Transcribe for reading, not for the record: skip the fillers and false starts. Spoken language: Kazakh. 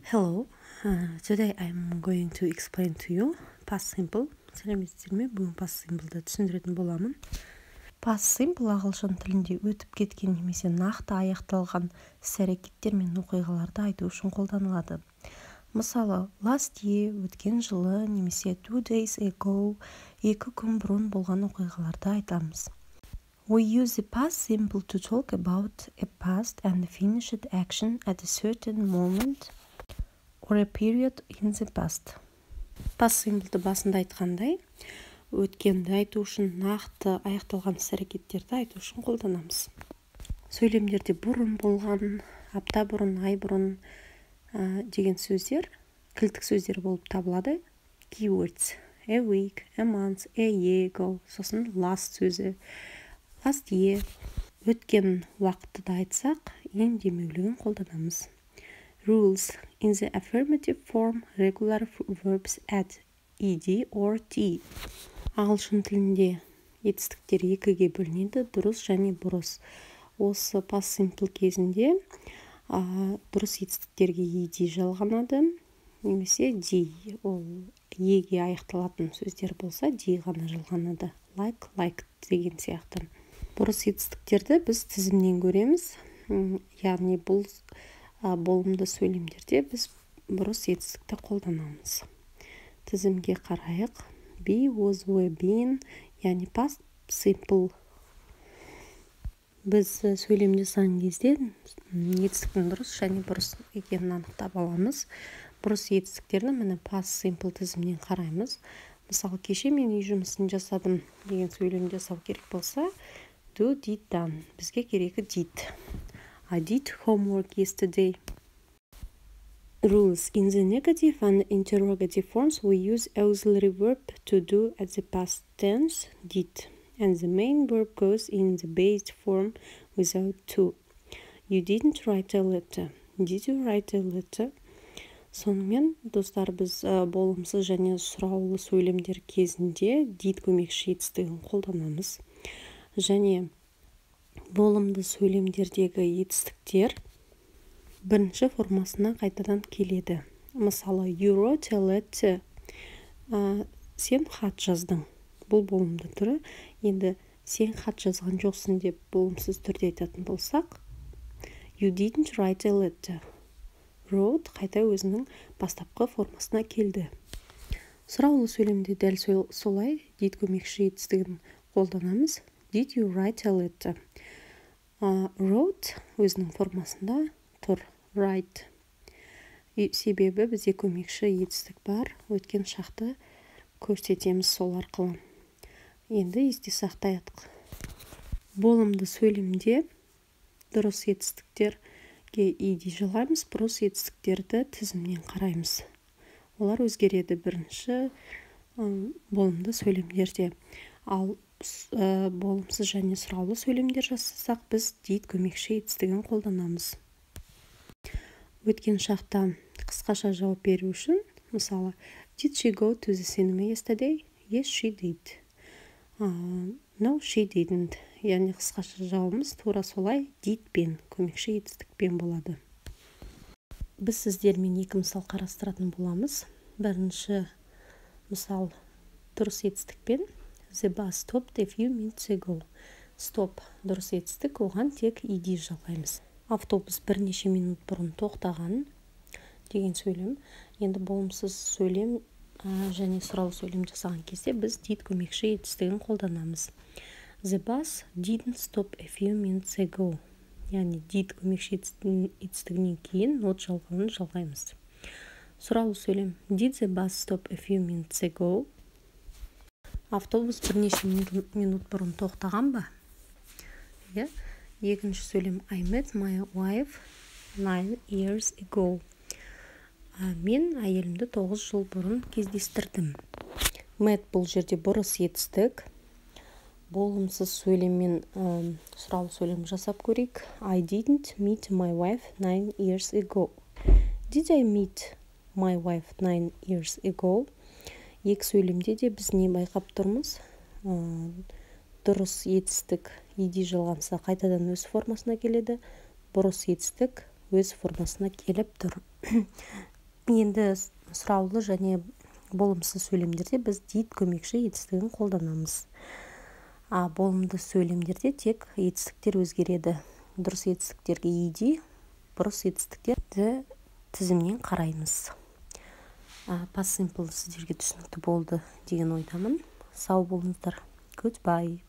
Hello, today I'm going to explain to you past simple. Сәлеметсіздер ме? Бүгін past simple'ды түсіндіретін боламын. Past simple ағылшын тілінде өтіп кеткен немесе нақты аяқталған іс-әрекеттер мен оқиғаларды айту үшін қолданылады. Мысалы, last year өткен жылы немесе 2 days ago 2 күн бұрын болған оқиғаларды айтамыз. We use the past simple to talk about a past and finished action at a certain moment or a period in the past. Past simple'ды басында айтқандай, өткенді айту үшін, нақты аяқталған іс-әрекеттерді айту үшін қолданамыз. Сөйлемдерде бұрын болған, апта бұрын, ай бұрын деген сөздер кілттік сөздер болып табылады. Keywords: a week, a month, a year ago. Сосын last сөзі. Last year. Өткен уақытты да айтсақ, ең демеулігін қолданамыз. Rules: in the affirmative form, regular verbs add ed or t. Ағылшын тілінде етістіктер екіге бөлінеді, дұрыс және бұрыс. Осы past simple кезінде дұрыс етістіктерге ed жалғанады, немесе d. Ол еге аяқталатын сөздер болса, d ғана жалғанады. Like деген сияқты. Бұрыс етістіктерді біз тізімнен көреміз, яғни бұл болымды сөйлемдерде біз бұрыс етістікті қолданамыз. Тізімге қарайық. Be, was, were, been, яғни past simple. Біз сөйлемде сан кезде етістіктің дұрыс және бұрыс екенін анықтап аламыз. Бұрыс етістіктерді міне past simple тізімнен қараймыз. Мысалы, кеше мен үй жұмысын жасадым деген сөйлем жасау керек болса, do, did, done. Бізге керегі did. I did homework yesterday. Rules: in the negative and interrogative forms, we use auxiliary verb to do at the past tense, did, and the main verb goes in the base form without to. You didn't write a letter. Did you write a letter? Сонымен, достар, біз болымсыз және сұраулы сөйлемдер кезінде did көмекші етістігін қолданамыз. Және болымды сөйлемдердегі етістіктер бірінші формасына қайтадан келеді. Мысалы, you wrote a letter. Сен хат жаздың. Бұл болымды түрі. Енді сен хат жазған жоқсың деп болымсыз түрде айтатын болсақ, you didn't write a letter. Wrote қайта өзінің бастапқы формасына келді. Сұраулы сөйлемде дәл солай did көмекші етістігін қолданамыз. Did you write a letter? Wrote өзінің формасында тұр. Write. Себебі бізде көмекші етістік бар. Өткен шақты көрсетеміз сол арқылы. Енді есте сақтайық. Болымды сөйлемде дұрыс етістіктерге ed жалғаймыз, бұрыс етістіктерді тізімнен қараймыз. Олар өзгереді бірінші болымды сөйлемдерде. Ал болымсыз және сұраулы сөйлемдер жасасақ, біз did көмекші етістігін қолданамыз. Өткен шақта қысқаша жауап беру үшін, мысалы, did she go to the cinema yesterday? Yes, she did. No, she didn't. Яғни қысқаша жауабымыз тура солай did пен көмекші етістікпен болады. Біз сіздермен екі мысал қарастыратын боламыз. Бірінші мысал дұрыс етістікпен. The bus stopped a few minutes ago. Stop дұрыс етістік, оған тек ed жалғаймыз. Автобус бірнеше минут бұрын тоқтаған деген сөйлем. Енді болымсыз сөйлем және сұраулы сөйлем жасаған кезде біз did көмекші етістігін қолданамыз. The bus didn't stop a few minutes ago. Яғни did көмекші етістігінен кейін not жалғауын жалғаймыз. Сұраулы сөйлем. Did the bus stop a few minutes ago? Автобус бірнеше минут бұрын тоқтаған ба? Екінші сөйлем. I met my wife 9 years ago. Мен әйелімді 9 жыл бұрын кездестірдім. Met бұл жерде бұрыс етістік. Болымсыз сөйлеммен сұраулы сөйлем жасап көрейік. I didn't meet my wife 9 years ago. Did I meet my wife 9 years ago? Екі сөйлемде де біз не байқап тұрмыз? Дұрыс етістік ed жалғанса қайтадан өз формасына келеді. Бұрыс етістік өз формасына келіп тұр. Енді сұраулы және болымсыз сөйлемдерде біз did көмекші етістігін қолданамыз. Болымды сөйлемдерде тек етістіктер өзгереді. Дұрыс етістіктерге ed, бұрыс етістіктерді тізімнен қараймыз. Past simple сіздерге түсінікті болды деген ойдамын. Сау болыңыздар. Goodbye.